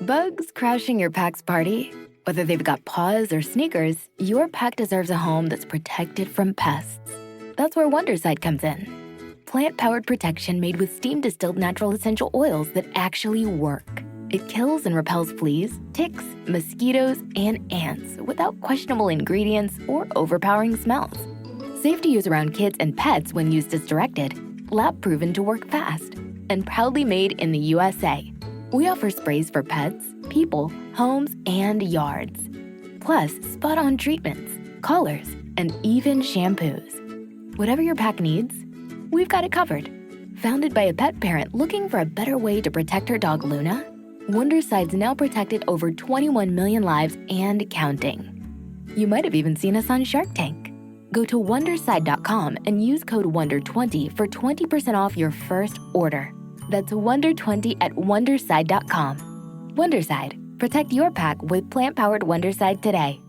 Bugs crashing your pack's party? Whether they've got paws or sneakers, your pack deserves a home that's protected from pests. That's where Wondercide comes in. Plant-powered protection made with steam-distilled natural essential oils that actually work. It kills and repels fleas, ticks, mosquitoes, and ants without questionable ingredients or overpowering smells. Safe to use around kids and pets when used as directed, lab-proven to work fast, and proudly made in the USA. We offer sprays for pets, people, homes, and yards. Plus, spot-on treatments, collars, and even shampoos. Whatever your pack needs, we've got it covered. Founded by a pet parent looking for a better way to protect her dog Luna, Wondercide's now protected over 21 million lives and counting. You might have even seen us on Shark Tank. Go to Wondercide.com and use code WONDER20 for 20% off your first order. That's WONDER20 at Wondercide.com. Wondercide. Protect your pack with plant-powered Wondercide today.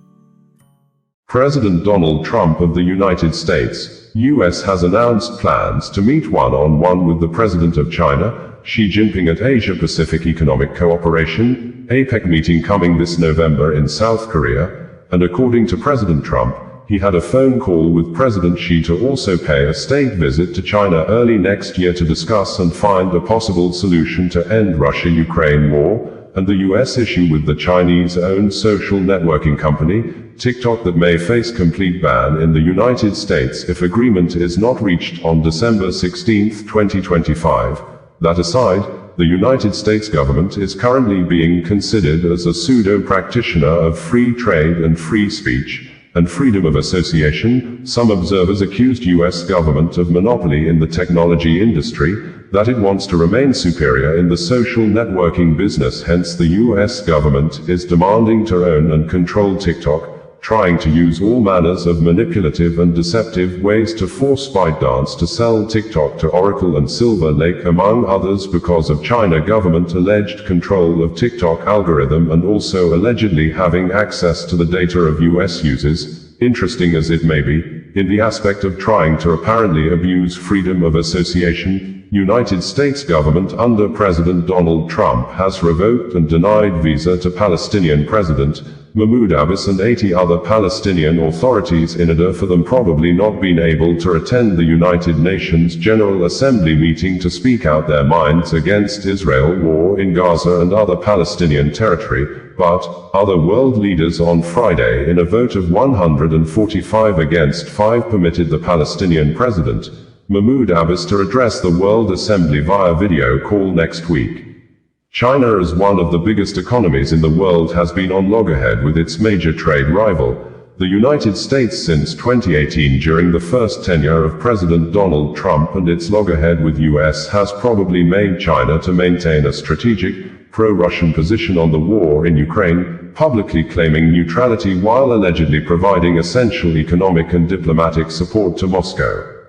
President Donald Trump of the United States, U.S. has announced plans to meet one-on-one with the President of China, Xi Jinping at Asia-Pacific Economic Cooperation, APEC meeting coming this November in South Korea, and according to President Trump, he had a phone call with President Xi to also pay a state visit to China early next year to discuss and find a possible solution to end Russia-Ukraine war, and the U.S. issue with the Chinese-owned social networking company, TikTok, that may face complete ban in the United States if agreement is not reached on December 16, 2025. That aside, the United States government is currently being considered as a pseudo-practitioner of free trade and free speech, and freedom of association. Some observers accused U.S. government of monopoly in the technology industry, that it wants to remain superior in the social networking business. Hence the U.S. government is demanding to own and control TikTok, trying to use all manners of manipulative and deceptive ways to force ByteDance to sell TikTok to Oracle and Silver Lake, among others, because of China government alleged control of TikTok algorithm and also allegedly having access to the data of US users. Interesting as it may be, in the aspect of trying to apparently abuse freedom of association, United States government under President Donald Trump has revoked and denied visa to Palestinian President Mahmoud Abbas and 80 other Palestinian authorities in order for them probably not being able to attend the United Nations General Assembly meeting to speak out their minds against Israel war in Gaza and other Palestinian territory. But other world leaders on Friday, in a vote of 145 against 5, permitted the Palestinian president, Mahmoud Abbas, to address the World Assembly via video call next week. China, as one of the biggest economies in the world, has been on loggerhead with its major trade rival, the United States, since 2018 during the first tenure of President Donald Trump, and its loggerhead with US has probably made China to maintain a strategic, pro-Russian position on the war in Ukraine, publicly claiming neutrality while allegedly providing essential economic and diplomatic support to Moscow.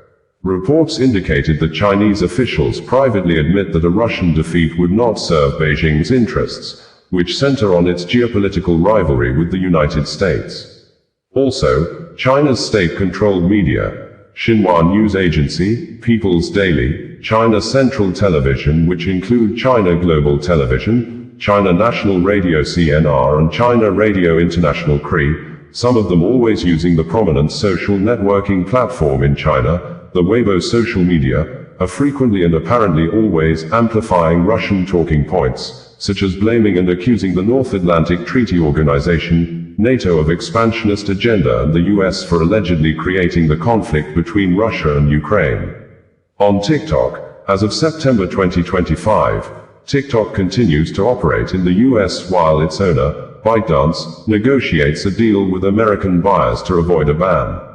Reports indicated that Chinese officials privately admit that a Russian defeat would not serve Beijing's interests, which center on its geopolitical rivalry with the United States. Also, China's state-controlled media, Xinhua News Agency, People's Daily, China Central Television, which include China Global Television, China National Radio CNR, and China Radio International CRI, some of them always using the prominent social networking platform in China, the Weibo social media, are frequently and apparently always amplifying Russian talking points, such as blaming and accusing the North Atlantic Treaty Organization, NATO, of expansionist agenda and the US for allegedly creating the conflict between Russia and Ukraine. On TikTok, as of September 2025, TikTok continues to operate in the US while its owner, ByteDance, negotiates a deal with American buyers to avoid a ban.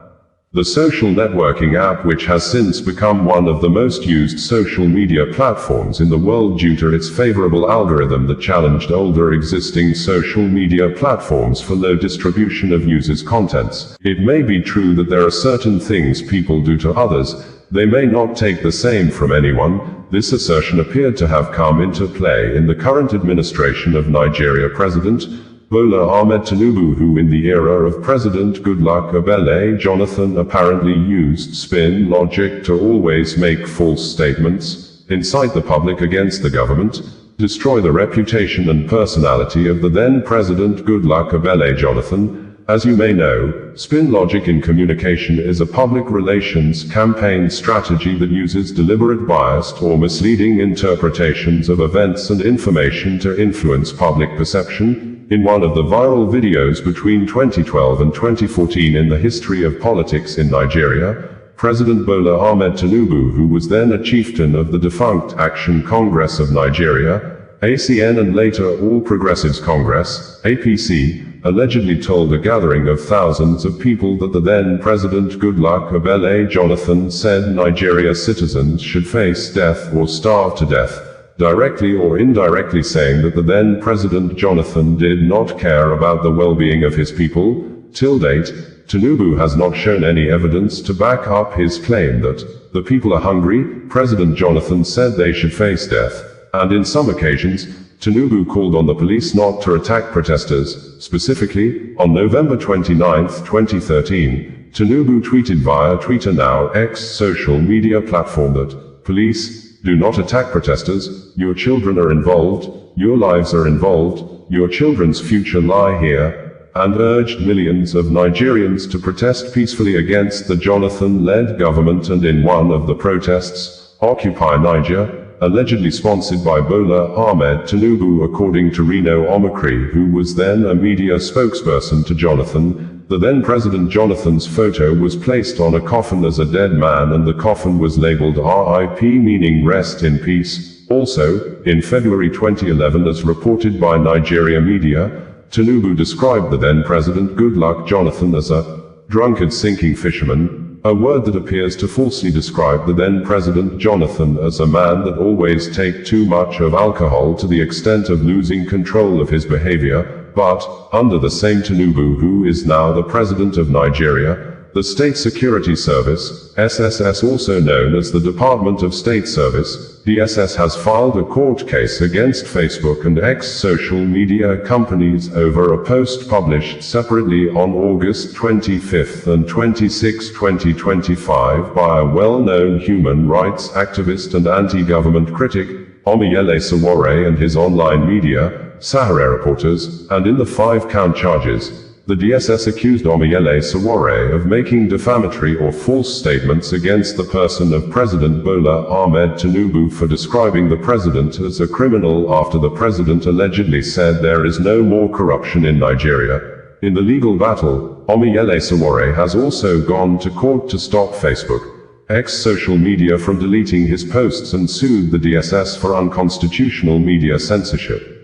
The social networking app, which has since become one of the most used social media platforms in the world due to its favorable algorithm that challenged older existing social media platforms for low distribution of users' contents. It may be true that there are certain things people do to others, they may not take the same from anyone. This assertion appeared to have come into play in the current administration of Nigeria President Bola Ahmed Tinubu, who in the era of President Goodluck Ebele Jonathan apparently used spin logic to always make false statements, incite the public against the government, destroy the reputation and personality of the then President Goodluck Ebele Jonathan. As you may know, spin logic in communication is a public relations campaign strategy that uses deliberate biased or misleading interpretations of events and information to influence public perception. In one of the viral videos between 2012 and 2014 in the history of politics in Nigeria, President Bola Ahmed Tinubu, who was then a chieftain of the defunct Action Congress of Nigeria, ACN, and later All Progressives Congress, APC, allegedly told a gathering of thousands of people that the then President Goodluck Ebele Jonathan said Nigeria citizens should face death or starve to death, directly or indirectly saying that the then President Jonathan did not care about the well-being of his people. Till date, Tinubu has not shown any evidence to back up his claim that the people are hungry. President Jonathan said they should face death, and in some occasions, Tinubu called on the police not to attack protesters. Specifically, on November 29, 2013, Tinubu tweeted via Twitter, now X social media platform, that police do not attack protesters, your children are involved, your lives are involved, your children's future lie here, and urged millions of Nigerians to protest peacefully against the Jonathan-led government. And in one of the protests, Occupy Niger, allegedly sponsored by Bola Ahmed Tinubu, according to Reno Omokri, who was then a media spokesperson to Jonathan, the then President Jonathan's photo was placed on a coffin as a dead man, and the coffin was labeled RIP, meaning rest in peace. Also, in February 2011, as reported by Nigeria media, Tinubu described the then President Goodluck Jonathan as a drunkard sinking fisherman, a word that appears to falsely describe the then President Jonathan as a man that always take too much of alcohol to the extent of losing control of his behavior. But, under the same Tinubu, who is now the President of Nigeria, the State Security Service, SSS, also known as the Department of State Service, DSS, has filed a court case against Facebook and X social media companies over a post published separately on August 25 and 26, 2025 by a well-known human rights activist and anti-government critic, Omiyele Sowore, and his online media, Sahara Reporters. And in the 5-count charges, the DSS accused Omiyele Sowore of making defamatory or false statements against the person of President Bola Ahmed Tinubu for describing the president as a criminal after the president allegedly said there is no more corruption in Nigeria. In the legal battle, Omiyele Sowore has also gone to court to stop Facebook, X social media, from deleting his posts and sued the DSS for unconstitutional media censorship.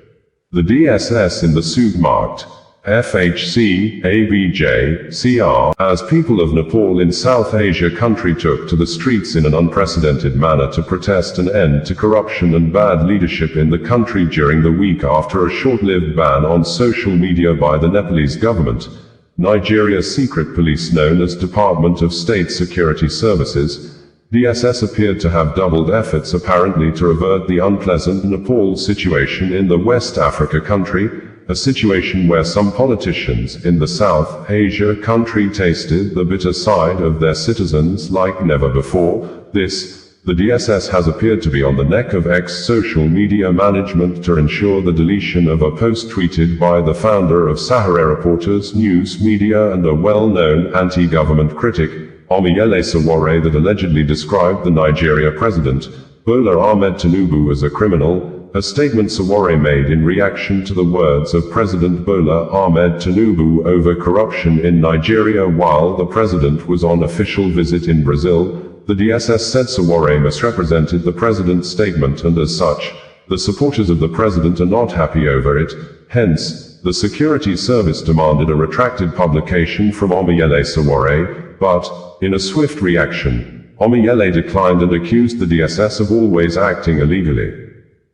The DSS in the suit marked FHC, ABJ, CR, as people of Nepal in South Asia country took to the streets in an unprecedented manner to protest an end to corruption and bad leadership in the country during the week after a short-lived ban on social media by the Nepalese government. Nigeria's secret police, known as Department of State Security Services, DSS, appeared to have doubled efforts apparently to avert the unpleasant Nepal situation in the West Africa country, a situation where some politicians in the South Asia country tasted the bitter side of their citizens like never before. The DSS has appeared to be on the neck of X social media management to ensure the deletion of a post tweeted by the founder of Sahara Reporters news media and a well-known anti-government critic, Omiyele Sowore, that allegedly described the Nigeria president, Bola Ahmed Tinubu, as a criminal, a statement Sowore made in reaction to the words of President Bola Ahmed Tinubu over corruption in Nigeria while the president was on official visit in Brazil. The DSS said Sowore misrepresented the president's statement, and as such, the supporters of the president are not happy over it. Hence, the security service demanded a retracted publication from Omiyele Sowore, but, in a swift reaction, Omiyele declined and accused the DSS of always acting illegally.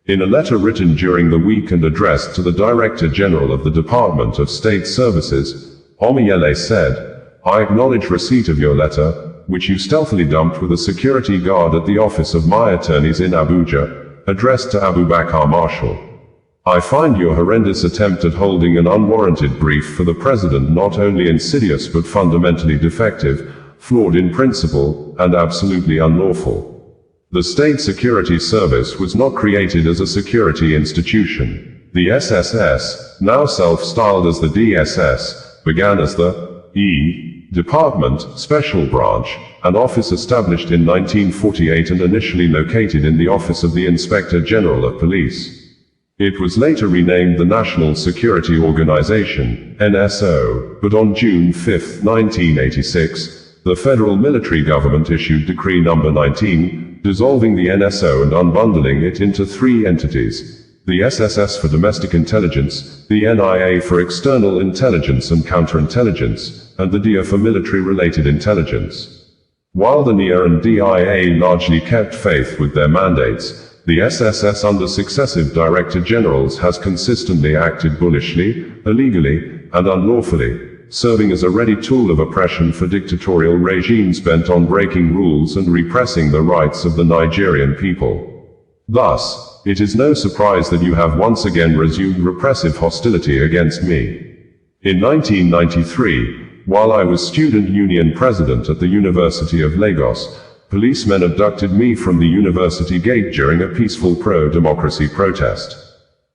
In a letter written during the week and addressed to the Director General of the Department of State Services, Omiyele said, "I acknowledge receipt of your letter, which you stealthily dumped with a security guard at the office of my attorneys in Abuja, addressed to Abubakar Marshall. I find your horrendous attempt at holding an unwarranted brief for the president not only insidious but fundamentally defective, flawed in principle, and absolutely unlawful. The State Security Service was not created as a security institution. The SSS, now self-styled as the DSS, began as the Department, Special Branch, an office established in 1948 and initially located in the Office of the Inspector General of Police. It was later renamed the National Security Organization, NSO, but on June 5, 1986, the federal military government issued Decree No. 19, dissolving the NSO and unbundling it into three entities: the SSS for Domestic Intelligence, the NIA for External Intelligence and Counterintelligence, and the DIA for Military-Related Intelligence. While the NIA and DIA largely kept faith with their mandates, the SSS under successive Director Generals has consistently acted bullishly, illegally, and unlawfully, serving as a ready tool of oppression for dictatorial regimes bent on breaking rules and repressing the rights of the Nigerian people. Thus, it is no surprise that you have once again resumed repressive hostility against me. In 1993, while I was student union president at the University of Lagos, policemen abducted me from the university gate during a peaceful pro-democracy protest.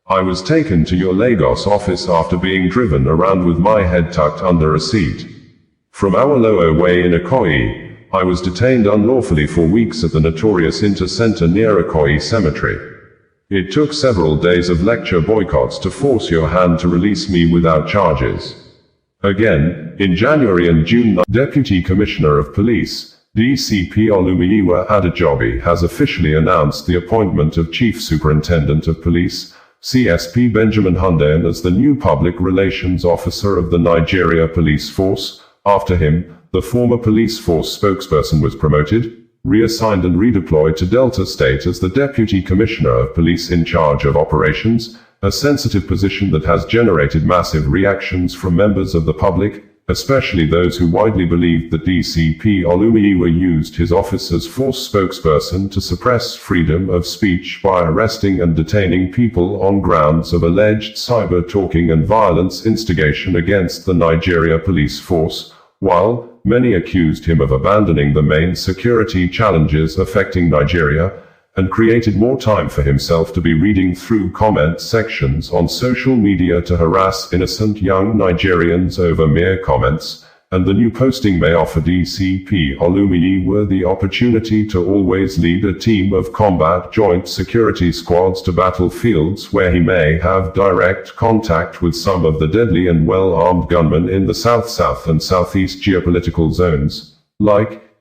I was taken to your Lagos office after being driven around with my head tucked under a seat. From Awolowo Way in Ikoyi, I was detained unlawfully for weeks at the notorious Inter-Center near Ikoyi Cemetery. It took several days of lecture boycotts to force your hand to release me without charges. Again, in January and June, Deputy Commissioner of Police, DCP Olumiyiwa Adejobi, has officially announced the appointment of Chief Superintendent of Police, CSP Benjamin Hundeyin, as the new Public Relations Officer of the Nigeria Police Force. After him, the former police force spokesperson was promoted, reassigned and redeployed to Delta State as the Deputy Commissioner of Police in charge of operations, a sensitive position that has generated massive reactions from members of the public, especially those who widely believed that DCP Olumiyiwa used his office as force spokesperson to suppress freedom of speech by arresting and detaining people on grounds of alleged cyber-talking and violence instigation against the Nigeria police force, while many accused him of abandoning the main security challenges affecting Nigeria, and created more time for himself to be reading through comment sections on social media to harass innocent young Nigerians over mere comments, and the new posting may offer DCP Olumiyiwa the opportunity to always lead a team of combat joint security squads to battlefields where he may have direct contact with some of the deadly and well-armed gunmen in the South and Southeast geopolitical zones.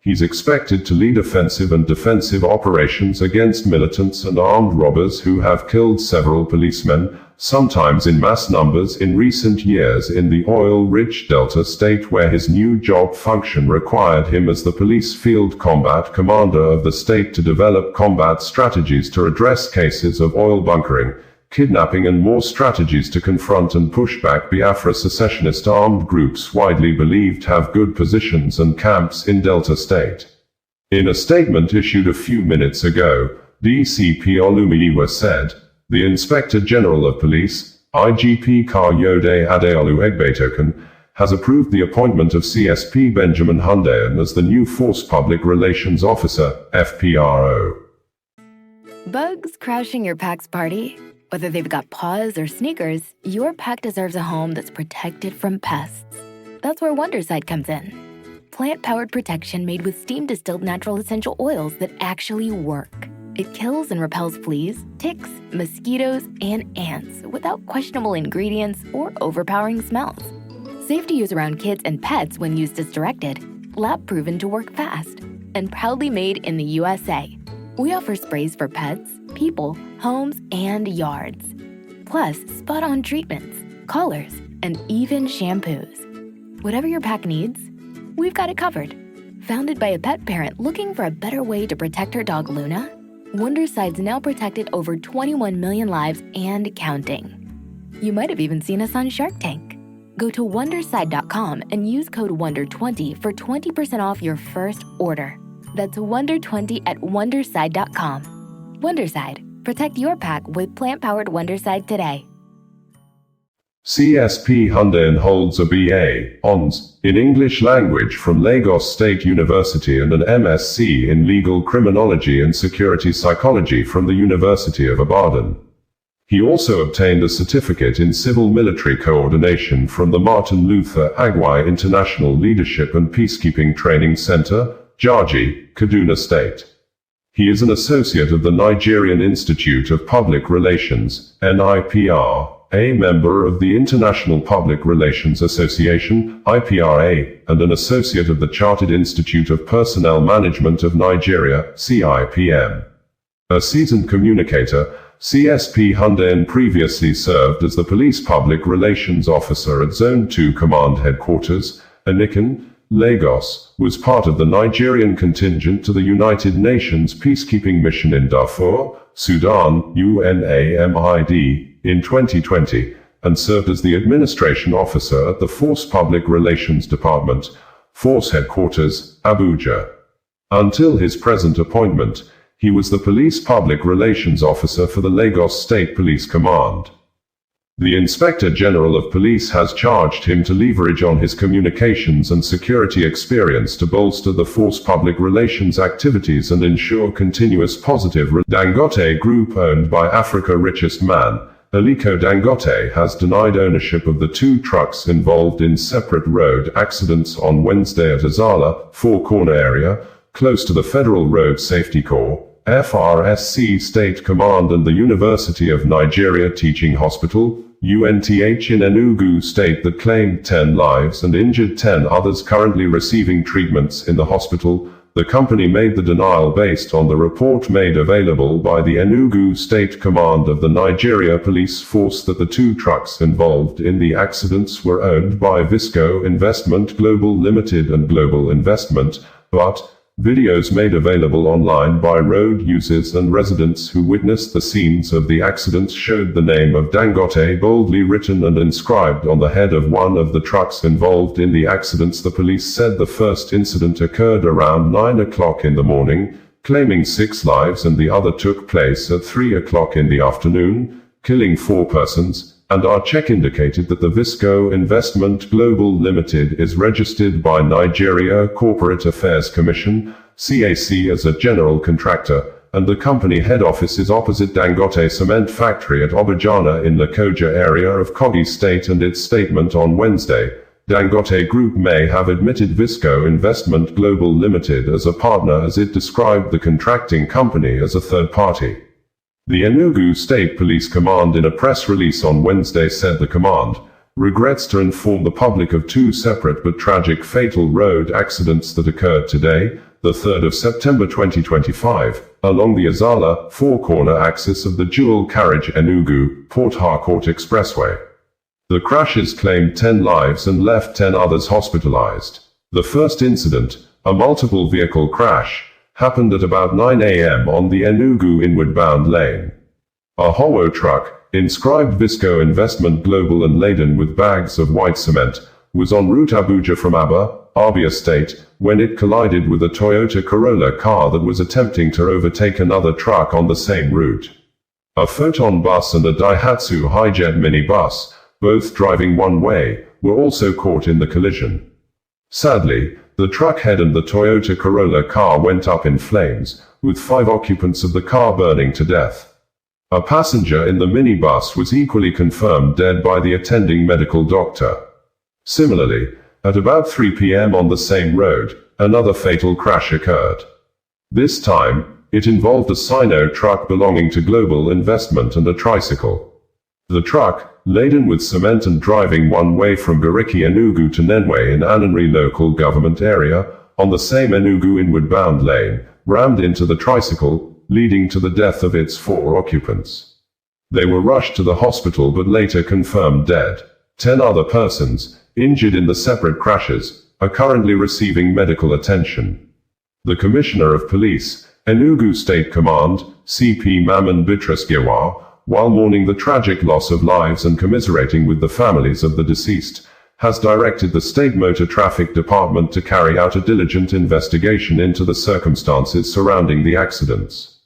He's expected to lead offensive and defensive operations against militants and armed robbers who have killed several policemen, sometimes in mass numbers in recent years in the oil-rich Delta State, where his new job function required him as the police field combat commander of the state to develop combat strategies to address cases of oil bunkering, kidnapping and more strategies to confront and push back Biafra secessionist armed groups widely believed have good positions and camps in Delta State. In a statement issued a few minutes ago, DCP Olumiyiwa said, "The Inspector General of Police, IGP Kayode Adeolu Egbetoken, has approved the appointment of CSP Benjamin Hundeyin as the new Force Public Relations Officer, FPRO." Bugs crashing your pack's party? Whether they've got paws or sneakers, your pack deserves a home that's protected from pests. That's where Wondercide comes in. Plant-powered protection made with steam-distilled natural essential oils that actually work. It kills and repels fleas, ticks, mosquitoes, and ants without questionable ingredients or overpowering smells. Safe to use around kids and pets when used as directed. Lab-proven to work fast. And proudly made in the USA. We offer sprays for pets, people, homes, and yards. Plus, spot-on treatments, collars, and even shampoos. Whatever your pack needs, we've got it covered. Founded by a pet parent looking for a better way to protect her dog Luna, Wondercide's now protected over 21 million lives and counting. You might have even seen us on Shark Tank. Go to Wondercide.com and use code WONDER20 for 20% off your first order. That's WONDER20 at Wondercide.com. Wondercide. Protect your pack with plant-powered Wondercide today. CSP Hundean holds a BA, Hons, in English language from Lagos State University and an MSc in Legal Criminology and Security Psychology from the University of Ibadan. He also obtained a certificate in Civil Military Coordination from the Martin Luther Agwai International Leadership and Peacekeeping Training Center, Jaji, Kaduna State. He is an associate of the Nigerian Institute of Public Relations, NIPR, a member of the International Public Relations Association, IPRA, and an associate of the Chartered Institute of Personnel Management of Nigeria, CIPM. A seasoned communicator, CSP Hundean previously served as the Police Public Relations Officer at Zone 2 Command Headquarters, Anikan, Lagos, was part of the Nigerian contingent to the United Nations Peacekeeping Mission in Darfur, Sudan, UNAMID, in 2020, and served as the Administration Officer at the Force Public Relations Department, Force Headquarters, Abuja. Until his present appointment, he was the Police Public Relations Officer for the Lagos State Police Command. The Inspector General of Police has charged him to leverage on his communications and security experience to bolster the force public relations activities and ensure continuous positive Dangote Group, owned by Africa's richest man, Aliko Dangote, has denied ownership of the two trucks involved in separate road accidents on Wednesday at Azala, Four Corner area, close to the Federal Road Safety Corps, FRSC State Command and the University of Nigeria Teaching Hospital, UNTH in Enugu State, that claimed 10 lives and injured 10 others currently receiving treatments in the hospital. The company made the denial based on the report made available by the Enugu State Command of the Nigeria Police Force that the two trucks involved in the accidents were owned by Visco Investment Global Limited and Global Investment, but videos made available online by road users and residents who witnessed the scenes of the accidents showed the name of Dangote boldly written and inscribed on the head of one of the trucks involved in the accidents. The police said the first incident occurred around 9 o'clock in the morning, claiming 6 lives, and the other took place at 3 o'clock in the afternoon, killing 4 persons. And our check indicated that the Visco Investment Global Limited is registered by Nigeria Corporate Affairs Commission, CAC, as a general contractor, and the company head office is opposite Dangote Cement Factory at Obajana in Lokoja area of Kogi State. And its statement on Wednesday, Dangote Group may have admitted Visco Investment Global Limited as a partner, as it described the contracting company as a third party. The Enugu State Police Command in a press release on Wednesday said the command regrets to inform the public of 2 separate but tragic fatal road accidents that occurred today, the 3rd of September 2025, along the Azala, Four Corner axis of the dual carriage Enugu-Port Harcourt Expressway. The crashes claimed 10 lives and left 10 others hospitalized. The first incident, a multiple vehicle crash, happened at about 9 a.m. on the Enugu inward-bound lane. A Howo truck, inscribed Visco Investment Global and laden with bags of white cement, was en route Abuja from Abia State, when it collided with a Toyota Corolla car that was attempting to overtake another truck on the same route. A Photon bus and a Daihatsu Hijet minibus, both driving one way, were also caught in the collision. Sadly, the truck head and the Toyota Corolla car went up in flames, with 5 occupants of the car burning to death. A passenger in the minibus was equally confirmed dead by the attending medical doctor. Similarly, at about 3 p.m. on the same road, another fatal crash occurred. This time, it involved a Sino truck belonging to Global Investment and a tricycle. The truck, laden with cement and driving one way from Gariki Enugu to Nenwe in Ananri local government area, on the same Enugu inward-bound lane, rammed into the tricycle, leading to the death of its 4 occupants. They were rushed to the hospital but later confirmed dead. 10 other persons, injured in the separate crashes, are currently receiving medical attention. The Commissioner of Police, Enugu State Command, CP Maman Bitrus Giwa, while mourning the tragic loss of lives and commiserating with the families of the deceased, has directed the State Motor Traffic Department to carry out a diligent investigation into the circumstances surrounding the accidents.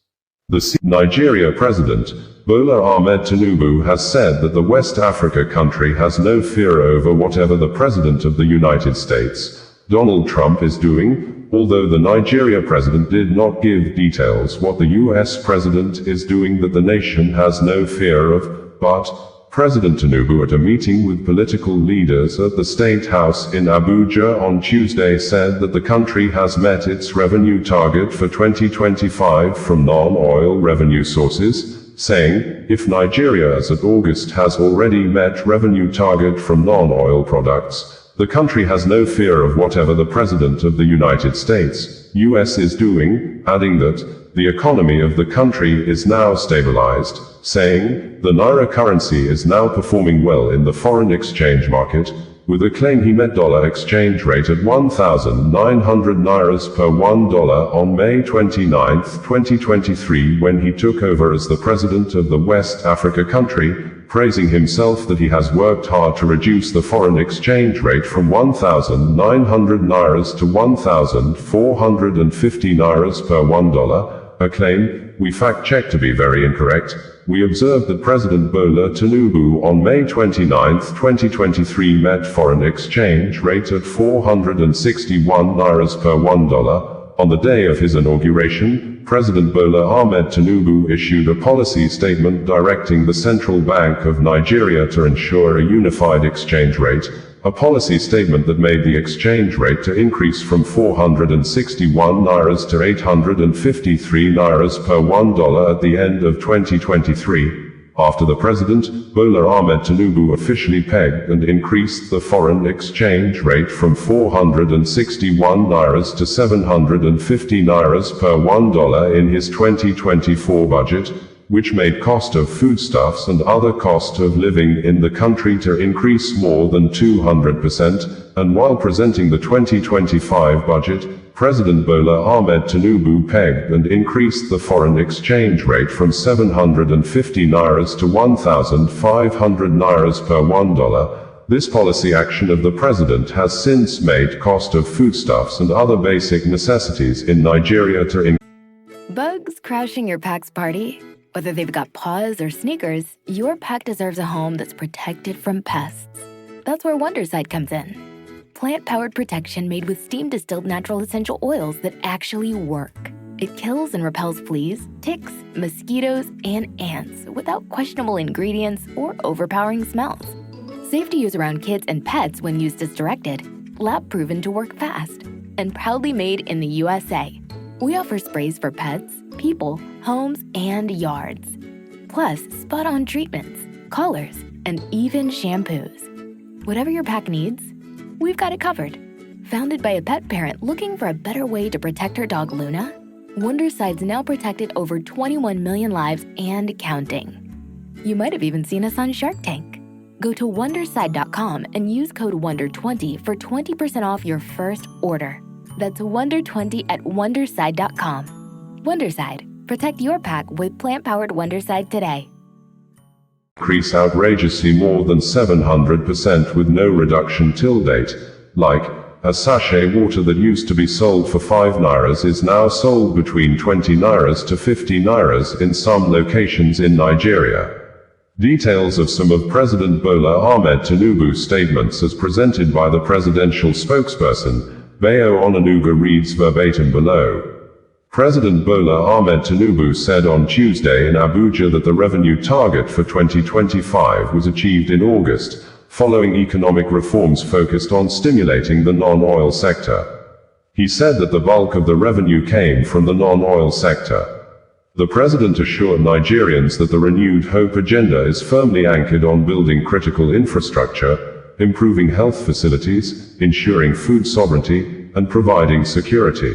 The Nigeria President, Bola Ahmed Tinubu has said that the West Africa country has no fear over whatever the President of the United States, Donald Trump, is doing, although the Nigeria president did not give details what the US president is doing that the nation has no fear of, but President Tinubu, at a meeting with political leaders at the State House in Abuja on Tuesday, said that the country has met its revenue target for 2025 from non-oil revenue sources, saying, if Nigeria as of August has already met revenue target from non-oil products, the country has no fear of whatever the President of the United States, US, is doing, adding that the economy of the country is now stabilized, saying, the Naira currency is now performing well in the foreign exchange market, with a claim he met dollar exchange rate at 1,900 Nairas per $1 on May 29, 2023, when he took over as the president of the West Africa country, praising himself that he has worked hard to reduce the foreign exchange rate from 1,900 Nairas to 1,450 Nairas per $1, a claim we fact-checked to be very incorrect. We observed that President Bola Tinubu on May 29, 2023 met foreign exchange rate at 461 Nairas per $1. On the day of his inauguration, President Bola Ahmed Tinubu issued a policy statement directing the Central Bank of Nigeria to ensure a unified exchange rate, a policy statement that made the exchange rate to increase from 461 Nairas to 853 Nairas per $1 at the end of 2023. After the president, Bola Ahmed Tinubu officially pegged and increased the foreign exchange rate from 461 Nairas to 750 Nairas per $1 in his 2024 budget, which made cost of foodstuffs and other cost of living in the country to increase more than 200%, and while presenting the 2025 budget, President Bola Ahmed Tinubu pegged and increased the foreign exchange rate from 750 Nairas to 1,500 Nairas per $1. This policy action of the president has since made cost of foodstuffs and other basic necessities in Nigeria to increase. Bugs crashing your pack's party? Whether they've got paws or sneakers, your pack deserves a home that's protected from pests. That's where Wondercide comes in. Plant-powered protection made with steam-distilled natural essential oils that actually work. It kills and repels fleas, ticks, mosquitoes, and ants without questionable ingredients or overpowering smells. Safe to use around kids and pets when used as directed, lab-proven to work fast, and proudly made in the USA. We offer sprays for pets, people, homes, and yards. Plus, spot-on treatments, collars, and even shampoos. Whatever your pack needs, we've got it covered. Founded by a pet parent looking for a better way to protect her dog Luna, Wondercide's now protected over 21 million lives and counting. You might have even seen us on Shark Tank. Go to Wondercide.com and use code WONDER20 for 20% off your first order. That's WONDER20 at Wondercide.com. Wondercide. Protect your pack with plant-powered Wondercide today. Increase outrageously more than 700% with no reduction till date. Like, a sachet water that used to be sold for 5 Nairas is now sold between 20 Nairas to 50 Nairas in some locations in Nigeria. Details of some of President Bola Ahmed Tinubu's statements as presented by the presidential spokesperson, Bayo Onanuga, reads verbatim below. President Bola Ahmed Tinubu said on Tuesday in Abuja that the revenue target for 2025 was achieved in August, following economic reforms focused on stimulating the non-oil sector. He said that the bulk of the revenue came from the non-oil sector. The president assured Nigerians that the renewed hope agenda is firmly anchored on building critical infrastructure, improving health facilities, ensuring food sovereignty, and providing security.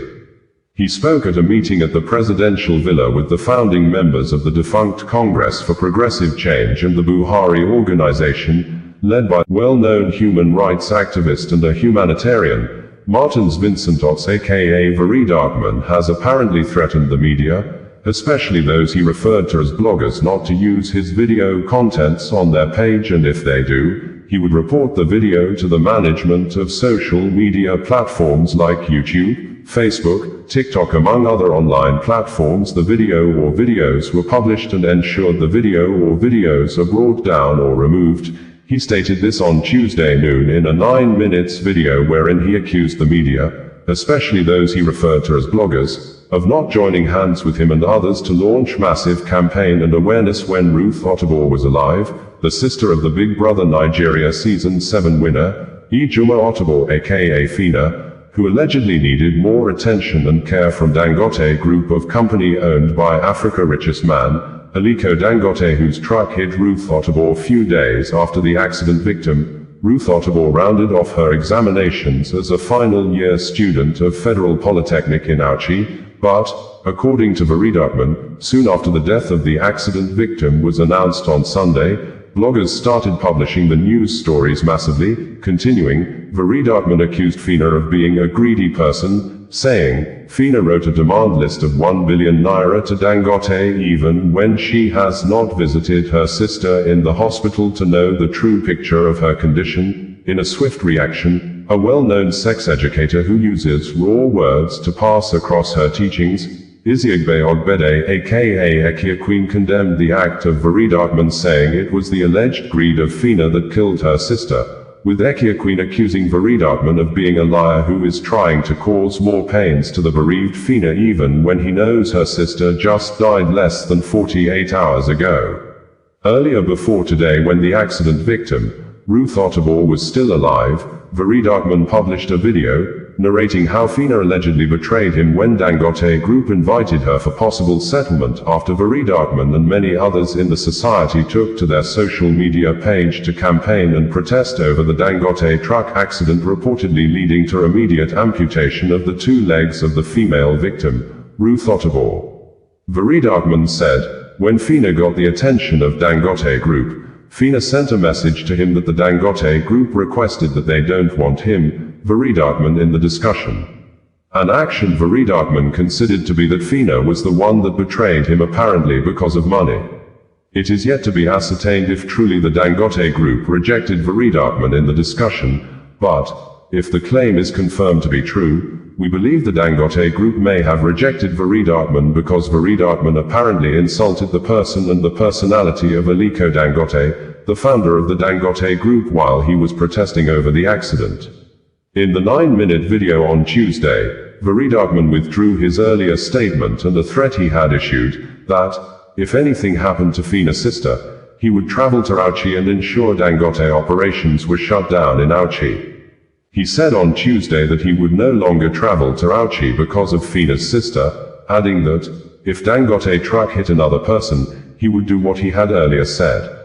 He spoke at a meeting at the presidential villa with the founding members of the defunct Congress for Progressive Change and the Buhari organization, led by well-known human rights activist and a humanitarian, Martins Vincentos aka Very Darkman, has apparently threatened the media, especially those he referred to as bloggers, not to use his video contents on their page, and if they do, he would report the video to the management of social media platforms like YouTube, Facebook, TikTok among other online platforms. The video or videos were published and ensured the video or videos are brought down or removed. He stated this on Tuesday noon in a 9-minute video wherein he accused the media, especially those he referred to as bloggers, of not joining hands with him and others to launch massive campaign and awareness when Ruth Otterbohr was alive, the sister of the Big Brother Nigeria Season 7 winner, Ijoma Otterbohr aka Fina, who allegedly needed more attention and care from Dangote Group of company owned by Africa's richest man, Aliko Dangote, whose truck hit Ruth Otterbohr few days after the accident. Victim, Ruth Otterbohr rounded off her examinations as a final year student of Federal Polytechnic in Auchi, but, according to Veredakman, soon after the death of the accident victim was announced on Sunday, bloggers started publishing the news stories massively. Continuing, Veredakman accused Fina of being a greedy person, saying, Fina wrote a demand list of 1 billion naira to Dangote even when she has not visited her sister in the hospital to know the true picture of her condition. In a swift reaction, a well-known sex educator who uses raw words to pass across her teachings, Iziagbe Ogbede aka Ekia Queen, condemned the act of Veredakman, saying it was the alleged greed of Fina that killed her sister, with Ekia Queen accusing Veredakman of being a liar who is trying to cause more pains to the bereaved Fina even when he knows her sister just died less than 48 hours ago. Earlier before today, when the accident victim, Ruth Otterbohr, was still alive, Veredakman published a video narrating how Fina allegedly betrayed him when Dangote Group invited her for possible settlement after Veredakman and many others in the society took to their social media page to campaign and protest over the Dangote truck accident, reportedly leading to immediate amputation of the 2 legs of the female victim, Ruth Otterbohr. Veredakman said, when Fina got the attention of Dangote Group, Fina sent a message to him that the Dangote Group requested that they don't want him, Veredakman, in the discussion. An action Veredakman considered to be that Fina was the one that betrayed him, apparently because of money. It is yet to be ascertained if truly the Dangote Group rejected Veredakman in the discussion, but, if the claim is confirmed to be true, we believe the Dangote Group may have rejected Veredakman because Veredakman apparently insulted the person and the personality of Aliko Dangote, the founder of the Dangote Group, while he was protesting over the accident. In the 9-minute video on Tuesday, Veredakman withdrew his earlier statement and a threat he had issued, that, if anything happened to Fina's sister, he would travel to Auchi and ensure Dangote operations were shut down in Auchi. He said on Tuesday that he would no longer travel to Auchi because of Fina's sister, adding that, if Dangote truck hit another person, he would do what he had earlier said.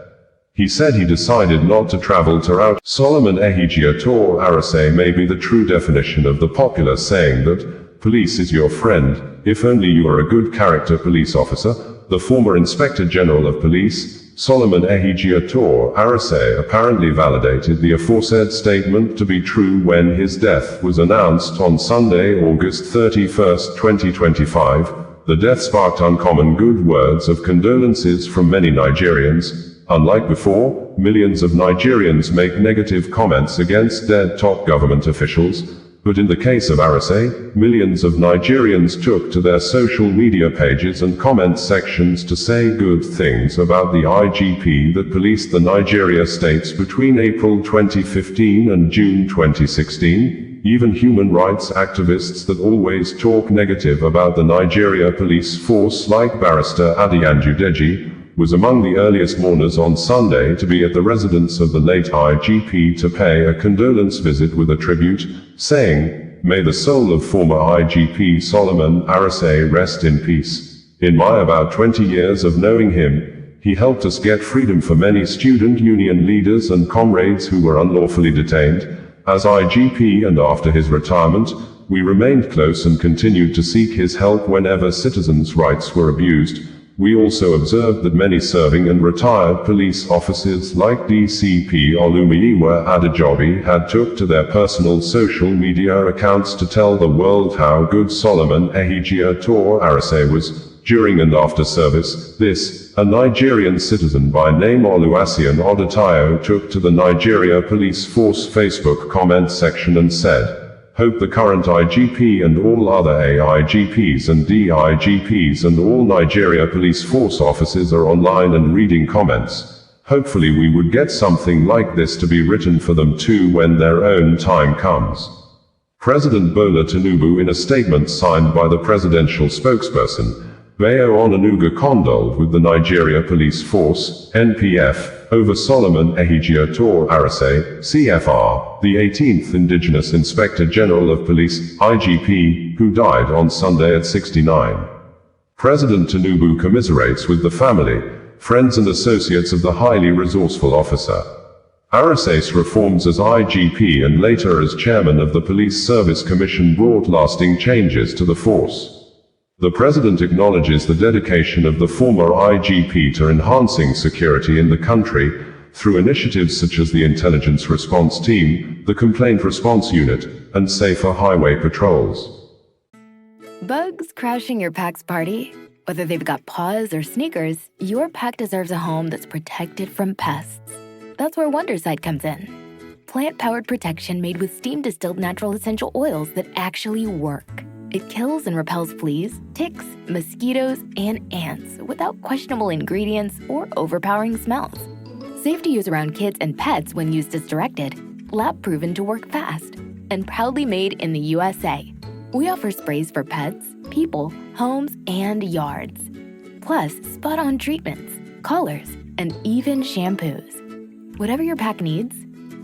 He said he decided not to travel to Auchi. Solomon Ehijia Tor Arase may be the true definition of the popular saying that, police is your friend, if only you are a good character police officer. The former Inspector General of Police, Solomon Ehijia Tor Arase, apparently validated the aforesaid statement to be true when his death was announced on Sunday, August 31, 2025. The death sparked uncommon good words of condolences from many Nigerians. Unlike before, millions of Nigerians make negative comments against dead top government officials, but in the case of Arase, millions of Nigerians took to their social media pages and comment sections to say good things about the IGP that policed the Nigeria states between April 2015 and June 2016. Even human rights activists that always talk negative about the Nigeria police force, like Barrister Adiyanju Deji, was among the earliest mourners on Sunday to be at the residence of the late IGP to pay a condolence visit with a tribute, saying, "May the soul of former IGP Solomon Arase rest in peace. In my about 20 years of knowing him, he helped us get freedom for many student union leaders and comrades who were unlawfully detained. As IGP and after his retirement, we remained close and continued to seek his help whenever citizens' rights were abused. We also observed that many serving and retired police officers like DCP Olumiyiwa Adejobi had took to their personal social media accounts to tell the world how good Solomon Ehijia Tor Arase was during and after service. This, a Nigerian citizen by name Oluwaseun Odetayo took to the Nigeria Police Force Facebook comment section and said, Hope the current IGP and all other AIGPs and DIGPs and all Nigeria police force officers are online and reading comments. Hopefully we would get something like this to be written for them too when their own time comes. President Bola Tinubu, in a statement signed by the presidential spokesperson, Bayo Onanuga, condoled with the Nigeria Police Force, NPF, over Solomon Ehijia Tor Arase, CFR, the 18th Indigenous Inspector General of Police, IGP, who died on Sunday at 69. President Tinubu commiserates with the family, friends and associates of the highly resourceful officer. Arase's reforms as IGP and later as chairman of the Police Service Commission brought lasting changes to the force. The President acknowledges the dedication of the former IGP to enhancing security in the country, through initiatives such as the Intelligence Response Team, the Complaint Response Unit, and safer highway patrols. Bugs crashing your pack's party? Whether they've got paws or sneakers, your pack deserves a home that's protected from pests. That's where Wondercide comes in. Plant-powered protection made with steam-distilled natural essential oils that actually work. It kills and repels fleas, ticks, mosquitoes, and ants without questionable ingredients or overpowering smells. Safe to use around kids and pets when used as directed, lab-proven to work fast, and proudly made in the USA. We offer sprays for pets, people, homes, and yards. Plus, spot-on treatments, collars, and even shampoos. Whatever your pack needs,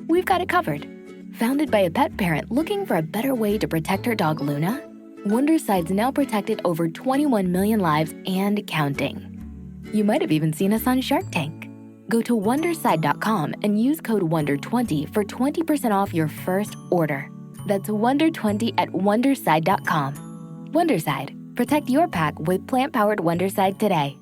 we've got it covered. Founded by a pet parent looking for a better way to protect her dog Luna, Wondercide's now protected over 21 million lives and counting. You might have even seen us on Shark Tank. Go to Wondercide.com and use code WONDER20 for 20% off your first order. That's WONDER20 at Wondercide.com. Wondercide. Protect your pack with plant-powered Wondercide today.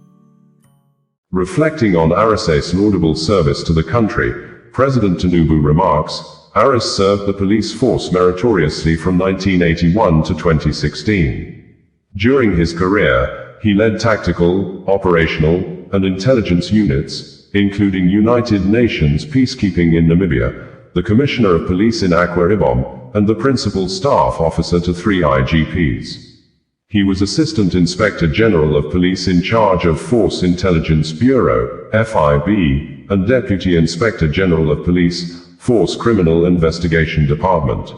Reflecting on Arase's laudable service to the country, President Tinubu remarks, Arase served the police force meritoriously from 1981 to 2016. During his career, he led tactical, operational, and intelligence units, including United Nations peacekeeping in Namibia, the Commissioner of Police in Akwa Ibom, and the Principal Staff Officer to 3 IGPs. He was Assistant Inspector General of Police in charge of Force Intelligence Bureau, FIB, and Deputy Inspector General of Police, Force Criminal Investigation Department.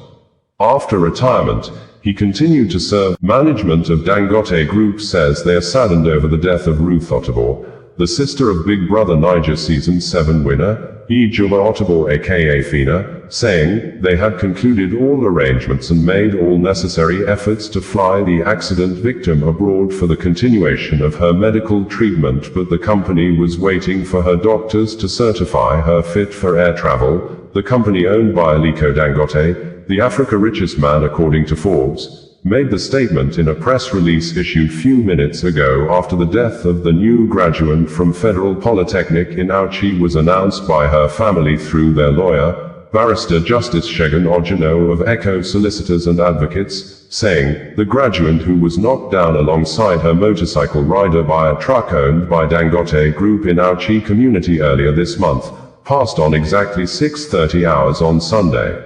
After retirement, he continued to serve. Management of Dangote Group says they are saddened over the death of Ruth Ottobo, the sister of Big Brother Niger Season 7 winner, Ijeoma Ottobo aka Fina, saying they had concluded all arrangements and made all necessary efforts to fly the accident victim abroad for the continuation of her medical treatment, but the company was waiting for her doctors to certify her fit for air travel. The company owned by Aliko Dangote, the Africa's richest man according to Forbes, made the statement in a press release issued few minutes ago after the death of the new graduate from Federal Polytechnic in Auchi was announced by her family through their lawyer, Barrister Justice Shegun Ojino of Echo Solicitors and Advocates, saying, the graduate, who was knocked down alongside her motorcycle rider by a truck owned by Dangote Group in Auchi community earlier this month, passed on exactly 6:30 hours on Sunday.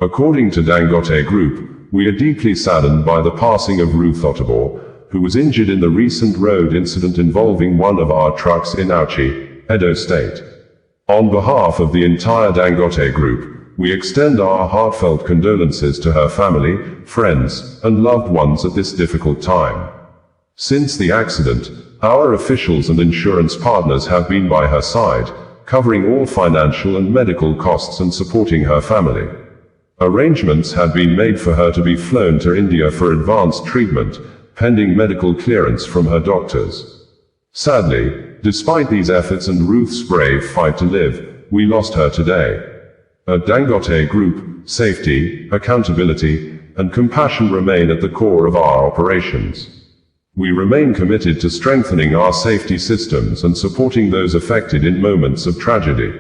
According to Dangote Group, we are deeply saddened by the passing of Ruth Ottobo, who was injured in the recent road incident involving one of our trucks in Auchi, Edo State. On behalf of the entire Dangote Group, we extend our heartfelt condolences to her family, friends, and loved ones at this difficult time. Since the accident, our officials and insurance partners have been by her side, covering all financial and medical costs and supporting her family. Arrangements had been made for her to be flown to India for advanced treatment, pending medical clearance from her doctors. Sadly, despite these efforts and Ruth's brave fight to live, we lost her today. At Dangote Group, safety, accountability, and compassion remain at the core of our operations. We remain committed to strengthening our safety systems and supporting those affected in moments of tragedy.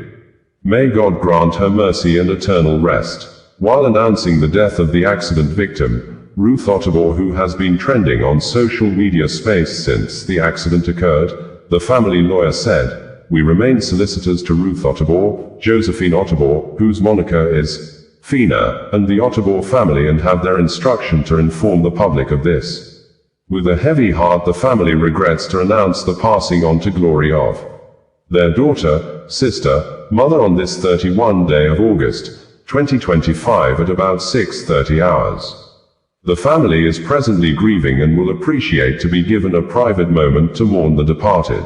May God grant her mercy and eternal rest. While announcing the death of the accident victim, Ruth Ottobo, who has been trending on social media space since the accident occurred, the family lawyer said, we remain solicitors to Ruth Ottobo, Josephine Ottobo, whose moniker is FINA, and the Ottobor family and have their instruction to inform the public of this. With a heavy heart, the family regrets to announce the passing on to glory of their daughter, sister, mother on this 31 day of August, 2025 at about 6:30 hours. The family is presently grieving and will appreciate to be given a private moment to mourn the departed.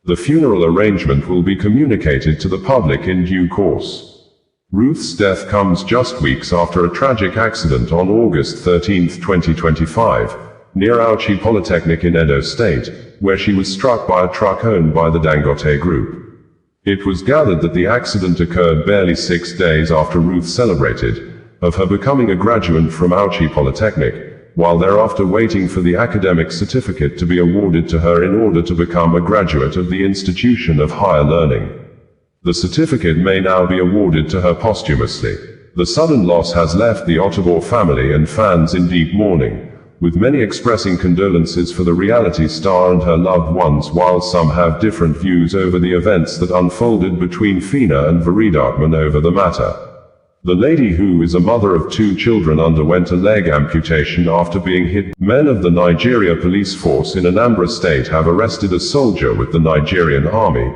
The funeral arrangement will be communicated to the public in due course. Ruth's death comes just weeks after a tragic accident on August 13, 2025, near Auchi Polytechnic in Edo State, where she was struck by a truck owned by the Dangote Group. It was gathered that the accident occurred barely 6 days after Ruth celebrated of her becoming a graduate from Auchi Polytechnic, while thereafter waiting for the academic certificate to be awarded to her in order to become a graduate of the institution of higher learning. The certificate may now be awarded to her posthumously. The sudden loss has left the Ottobor family and fans in deep mourning, with many expressing condolences for the reality star and her loved ones, while some have different views over the events that unfolded between Fina and Veridakman over the matter. The lady, who is a mother of 2 children, underwent a leg amputation after being hit. Men of the Nigeria police force in Anambra State have arrested a soldier with the Nigerian army,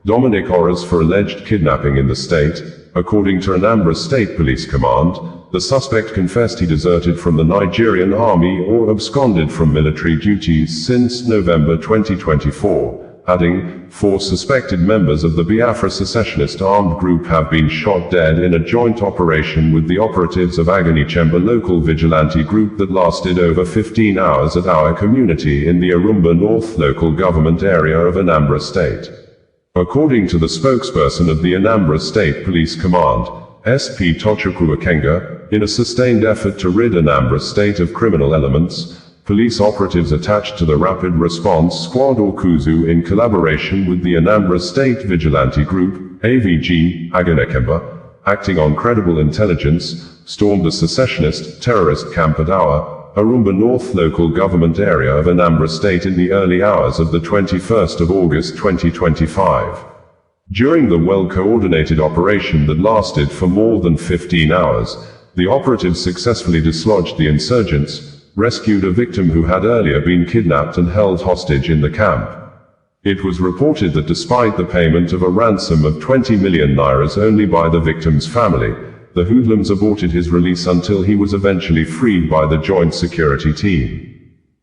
Dominic Orras, for alleged kidnapping in the state. According to Anambra State Police Command, the suspect confessed he deserted from the Nigerian army or absconded from military duties since November 2024, adding, 4 suspected members of the Biafra secessionist armed group have been shot dead in a joint operation with the operatives of Agony Chemba local vigilante group that lasted over 15 hours at our community in the Arumba North local government area of Anambra State. According to the spokesperson of the Anambra State Police Command, SP Tochukwu Akenga, in a sustained effort to rid Anambra State of criminal elements, police operatives attached to the Rapid Response Squad or KUZU, in collaboration with the Anambra State Vigilante Group, AVG, Aganekemba, acting on credible intelligence, stormed a secessionist, terrorist camp at our Arumba North local government area of Anambra State in the early hours of the 21st of August 2025. During the well-coordinated operation that lasted for more than 15 hours, the operatives successfully dislodged the insurgents, rescued a victim who had earlier been kidnapped and held hostage in the camp. It was reported that despite the payment of a ransom of 20 million nairas only by the victim's family, the hoodlums aborted his release until he was eventually freed by the joint security team.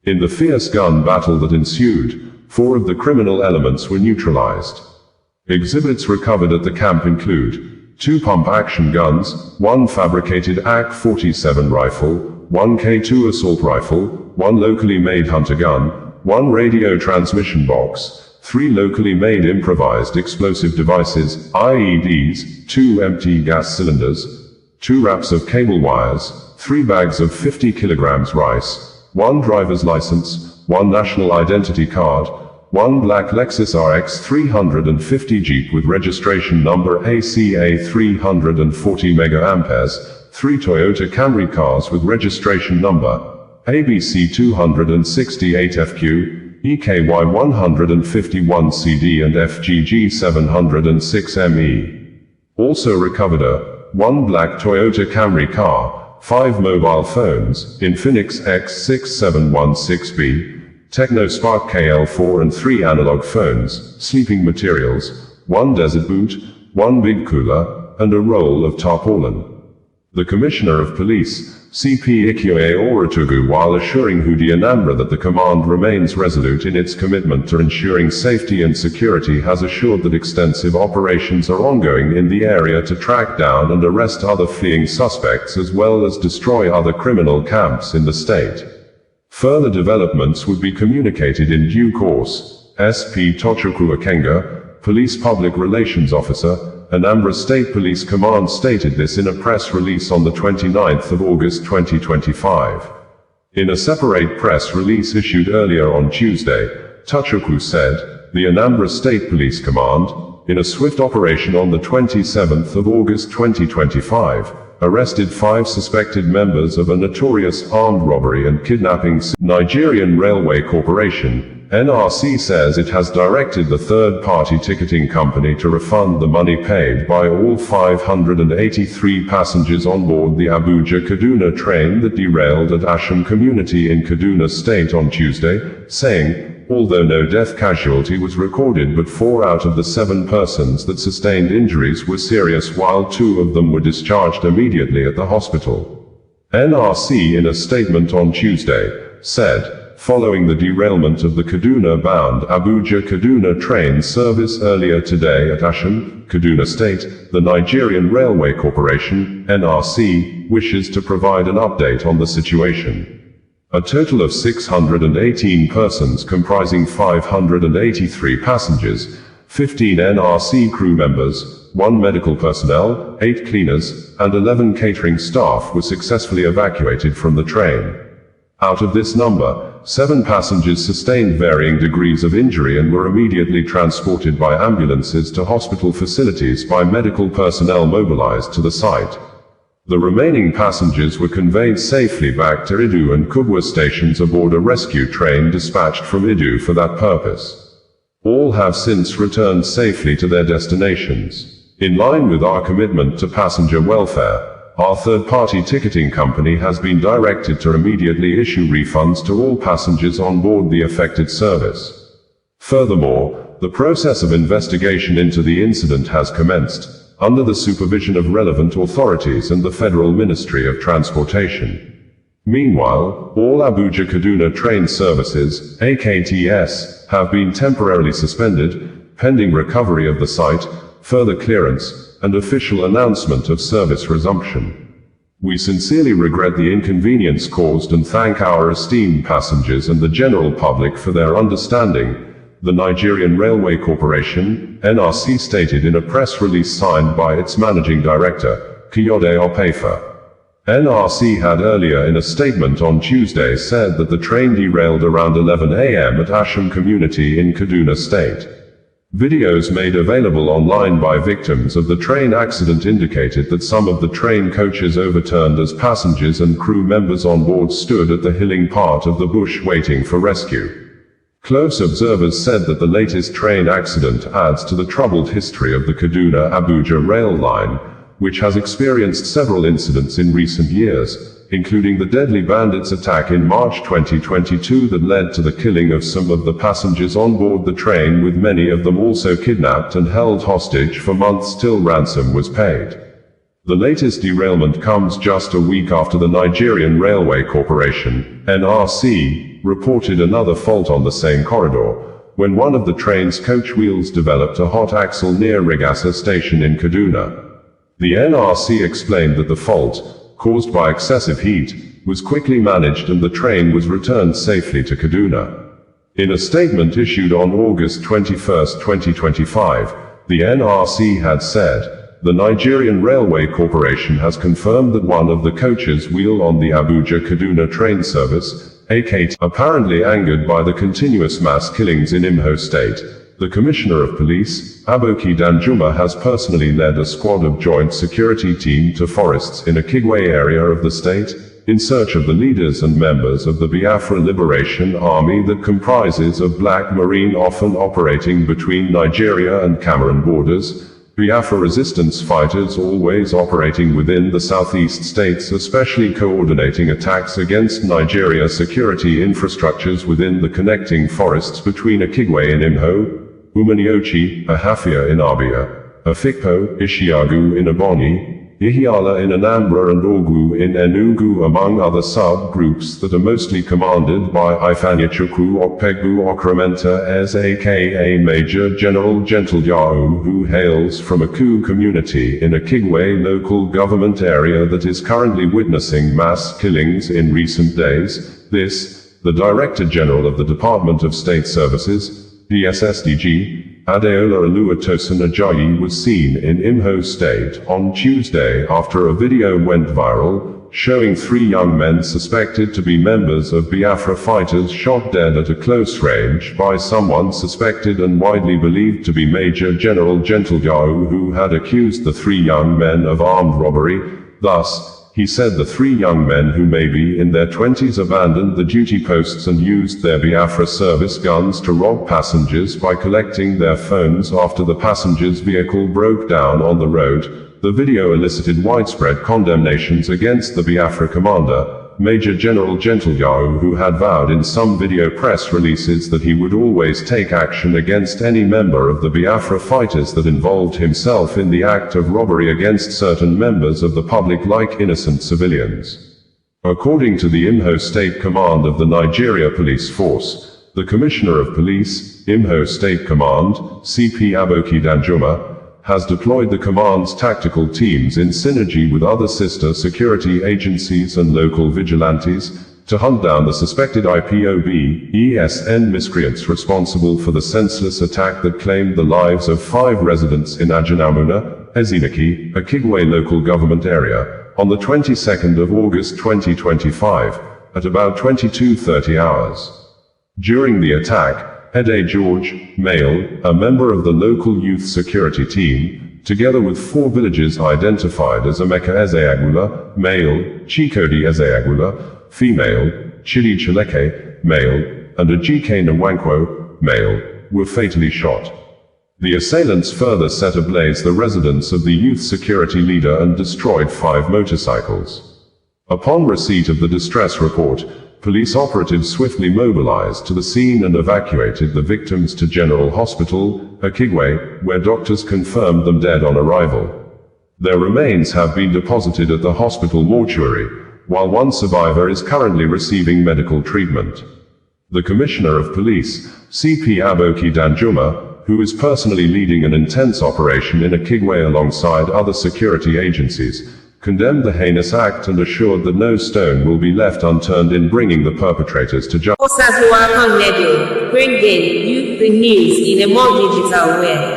In the fierce gun battle that ensued, 4 of the criminal elements were neutralized. Exhibits recovered at the camp include 2 pump-action guns, 1 fabricated AK-47 rifle, 1 K2 assault rifle, 1 locally made hunter gun, 1 radio transmission box, 3 locally made improvised explosive devices, IEDs, 2 empty gas cylinders, 2 wraps of cable wires, 3 bags of 50 kilograms rice, 1 driver's license, 1 national identity card, 1 black Lexus RX 350 Jeep with registration number ACA 340 mA, 3 Toyota Camry cars with registration number ABC 268FQ, EKY 151 CD and FGG 706ME. Also recovered a 1 black Toyota Camry car, 5 mobile phones, Infinix X6716B, Techno Spark KL4 and 3 analog phones, sleeping materials, 1 desert boot, 1 big cooler, and a roll of tarpaulin. The Commissioner of Police, CP Ikyoe Oratugu, while assuring Hudi Anambra that the command remains resolute in its commitment to ensuring safety and security, has assured that extensive operations are ongoing in the area to track down and arrest other fleeing suspects as well as destroy other criminal camps in the state. Further developments would be communicated in due course. SP Tochukwu Akenga, Police Public Relations Officer, Anambra State Police Command, stated this in a press release on the 29th of August 2025. In a separate press release issued earlier on Tuesday, Tochukwu said, the Anambra State Police Command, in a swift operation on the 27th of August 2025, arrested 5 suspected members of a notorious armed robbery and kidnapping. Nigerian Railway Corporation, NRC says it has directed the third-party ticketing company to refund the money paid by all 583 passengers on board the Abuja-Kaduna train that derailed at Asham community in Kaduna State on Tuesday, saying, although no death casualty was recorded, but 4 out of the 7 persons that sustained injuries were serious, while 2 of them were discharged immediately at the hospital. NRC, in a statement on Tuesday, said, following the derailment of the Kaduna-bound Abuja-Kaduna train service earlier today at Asham, Kaduna State, the Nigerian Railway Corporation, NRC, wishes to provide an update on the situation. A total of 618 persons comprising 583 passengers, 15 NRC crew members, 1 medical personnel, 8 cleaners, and 11 catering staff were successfully evacuated from the train. Out of this number, 7 passengers sustained varying degrees of injury and were immediately transported by ambulances to hospital facilities by medical personnel mobilized to the site. The remaining passengers were conveyed safely back to Idu and Kubwa stations aboard a rescue train dispatched from Idu for that purpose. All have since returned safely to their destinations. In line with our commitment to passenger welfare, our third-party ticketing company has been directed to immediately issue refunds to all passengers on board the affected service. Furthermore, the process of investigation into the incident has commenced, under the supervision of relevant authorities and the Federal Ministry of Transportation. Meanwhile, all Abuja-Kaduna train services, AKTS, have been temporarily suspended, pending recovery of the site, further clearance, and official announcement of service resumption. We sincerely regret the inconvenience caused and thank our esteemed passengers and the general public for their understanding, the Nigerian Railway Corporation, NRC, stated in a press release signed by its managing director, Kayode Opefa. NRC had earlier in a statement on Tuesday said that the train derailed around 11 a.m. at Asham community in Kaduna State. Videos made available online by victims of the train accident indicated that some of the train coaches overturned as passengers and crew members on board stood at the hilling part of the bush waiting for rescue. Close observers said that the latest train accident adds to the troubled history of the Kaduna-Abuja rail line, which has experienced several incidents in recent years, including the deadly bandits attack in March 2022 that led to the killing of some of the passengers on board the train, with many of them also kidnapped and held hostage for months till ransom was paid. The latest derailment comes just a week after the Nigerian Railway Corporation, NRC, reported another fault on the same corridor, when one of the train's coach wheels developed a hot axle near Rigasa station in Kaduna. The NRC explained that the fault, caused by excessive heat, was quickly managed and the train was returned safely to Kaduna. In a statement issued on August 21, 2025, the NRC had said, the Nigerian Railway Corporation has confirmed that one of the coaches wheel on the Abuja-Kaduna train service, AKT, apparently angered by the continuous mass killings in Imo State. The Commissioner of Police, Aboki Danjuma, has personally led a squad of joint security team to forests in a Kigwe area of the state, in search of the leaders and members of the Biafra Liberation Army that comprises of Black Marine, often operating between Nigeria and Cameroon borders, Biafra resistance fighters always operating within the southeast states, especially coordinating attacks against Nigeria security infrastructures within the connecting forests between Akigwe in Imo, Umaniochi, Ahafia in Abia, Afikpo, Ishiagu in Ebonyi, Ihiala in Anambra and Ogwu in Enugu, among other sub-groups that are mostly commanded by Ifeanyichukwu Okpegbu Okrementa as aka Major General Gentlejao, who hails from a Ku community in a Kigwe local government area that is currently witnessing mass killings in recent days. This, the Director General of the Department of State Services, DSSDG, Adeola Oluwatosin Ajayi, was seen in Imo State on Tuesday after a video went viral, showing 3 young men suspected to be members of Biafra fighters shot dead at a close range by someone suspected and widely believed to be Major General Gentlejao, who had accused the 3 young men of armed robbery. Thus, He said the three young men who may be in their 20s abandoned the duty posts and used their Biafra service guns to rob passengers by collecting their phones after the passenger's vehicle broke down on the road. The video elicited widespread condemnations against the Biafra commander, Major General Gentleyahu, who had vowed in some video press releases that he would always take action against any member of the Biafra fighters that involved himself in the act of robbery against certain members of the public like innocent civilians. According to the Imo State Command of the Nigeria Police Force, the Commissioner of Police, Imo State Command, CP Aboki Danjuma, has deployed the command's tactical teams in synergy with other sister security agencies and local vigilantes to hunt down the suspected IPOB-ESN miscreants responsible for the senseless attack that claimed the lives of 5 residents in Ajanamuna, Ezinaki, a Kigwe local government area, on the 22nd of August 2025, at about 22:30 hours. During the attack, Ede George, male, a member of the local youth security team, together with 4 villagers identified as Emeka Ezeagula, male, Chikodi Ezeagula, female, Chidi Chileke, male, and Ajike Nwankwo, male, were fatally shot. The assailants further set ablaze the residence of the youth security leader and destroyed 5 motorcycles. Upon receipt of the distress report, police operatives swiftly mobilized to the scene and evacuated the victims to General Hospital, Akigwe, where doctors confirmed them dead on arrival. Their remains have been deposited at the hospital mortuary, while one survivor is currently receiving medical treatment. The Commissioner of Police, CP Aboki Danjuma, who is personally leading an intense operation in Akigwe alongside other security agencies, condemned the heinous act and assured that no stone will be left unturned in bringing the perpetrators to justice. Bringing you the news in a more digital way.